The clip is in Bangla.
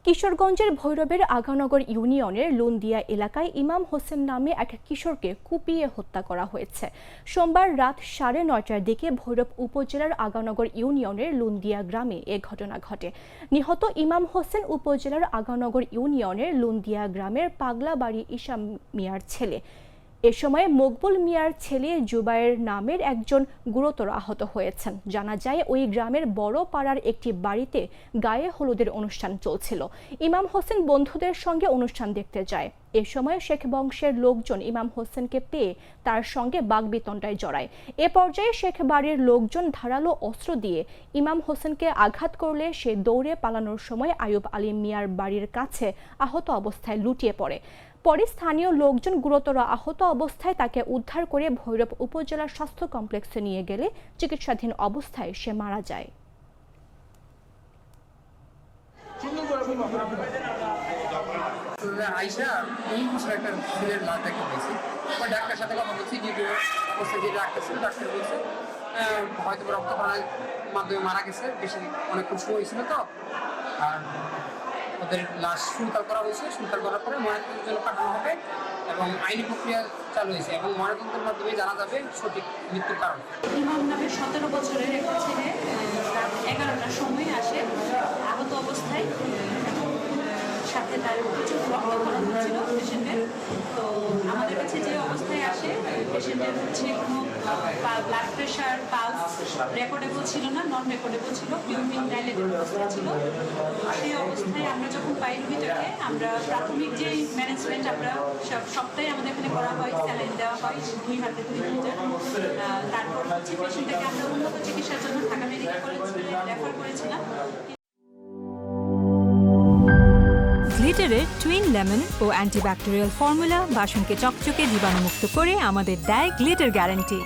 কিশোরগঞ্জের ভৈরবের আগানগর ইউনিয়নের লুন্দিয়া এলাকায় ইমাম হোসেন নামে এক কিশোরকে কুপিয়ে হত্যা করা হয়েছে। সোমবার রাত 9:30টার দিকে ভৈরব উপজেলার আগানগর ইউনিয়নের লুন্দিয়া গ্রামে এ ঘটনা ঘটে। নিহত ইমাম হোসেন উপজেলার আগানগর ইউনিয়নের লুন্দিয়া গ্রামের পাগলাবাড়ি ঈশা মিয়ার ছেলে। এ সময় মকবুল মিয়ার ছেলে জুবায়ের নামের একজন গুরুতর আহত হয়েছেন। জানা যায়, ওই গ্রামের বড় পাড়ার একটি বাড়িতে গায়ে হলুদের অনুষ্ঠান চলছিল। ইমাম হোসেন বন্ধুদের সঙ্গে অনুষ্ঠান দেখতে যায়। এ সময় শেখ বংশের লোকজন ইমাম হোসেনকে পেয়ে তার সঙ্গে বাগবিতণ্ডায় জড়ায়। এ পর্যায়ে শেখ বাড়ির লোকজন ধারালো অস্ত্র দিয়ে ইমাম হোসেনকে আঘাত করলে সে দৌড়ে পালানোর সময় আয়ুব আলী মিয়ার বাড়ির কাছে আহত অবস্থায় লুটিয়ে পড়ে। পরে স্থানীয় লোকজন গুরুতর আহত অবস্থায় তাকে উদ্ধার করে ভৈরব উপজেলা স্বাস্থ্য কমপ্লেক্সে নিয়ে গেলে চিকিৎসাধীন অবস্থায় সে মারা যায়। আইসা এই বিষয়ে একটা ছেলের লাশ দেখতে পেয়েছি। ডাক্তার সাথে কথা বলছি, দ্বিতীয় অবস্থায় যে ডাক্তার ছিল, ডাক্তার বলছে হয়তো রক্তকরণের মাধ্যমে মারা গেছে, বেশি অনেকক্ষণ সময় ছিল তো। আর ওদের লাশ সুলতাল করা হয়েছে, সুলতাল করার পরে ময়নাতদন্তের জন্য পাঠানো হবে এবং আইনি প্রক্রিয়া চালু হয়েছে এবং ময়নাতদন্তের মাধ্যমে জানা যাবে সঠিক মৃত্যুর কারণ। ইমাম নামে 17 বছরের একটা ছেলে রাত 11টার সময় আসে আহত অবস্থায়, সাথে তার প্রচুর রক্তক্ষরণ হচ্ছিল পেশেন্টের। তো আমাদের কাছে যে অবস্থায় আসে পেশেন্টের হচ্ছে কোনো ব্লাড প্রেশার, পালস রেকর্ডেবল ছিল না, নন রেকর্ডেবল ছিল, পিউরিন ডাইলেটেড অবস্থা ছিল। সেই অবস্থায় আমরা যখন পাই রোগীটাকে, আমরা প্রাথমিক যে ম্যানেজমেন্ট আমরা সবটাই আমাদের এখানে করা হয়, স্যালাইন দেওয়া হয় 2 হাতে 2 লিটার। তারপর হচ্ছে পেশেন্টটাকে আমরা উন্নত চিকিৎসার জন্য ঢাকা মেডিকেল কলেজে রেফার করেছিলাম। গ্লিটারের টুইন লেমন ও অ্যান্টিব্যাকটেরিয়াল ফর্মুলা বাসনকে চকচকে জীবাণুমুক্ত করে আমাদের দেয় গ্লিটার গ্যারান্টি।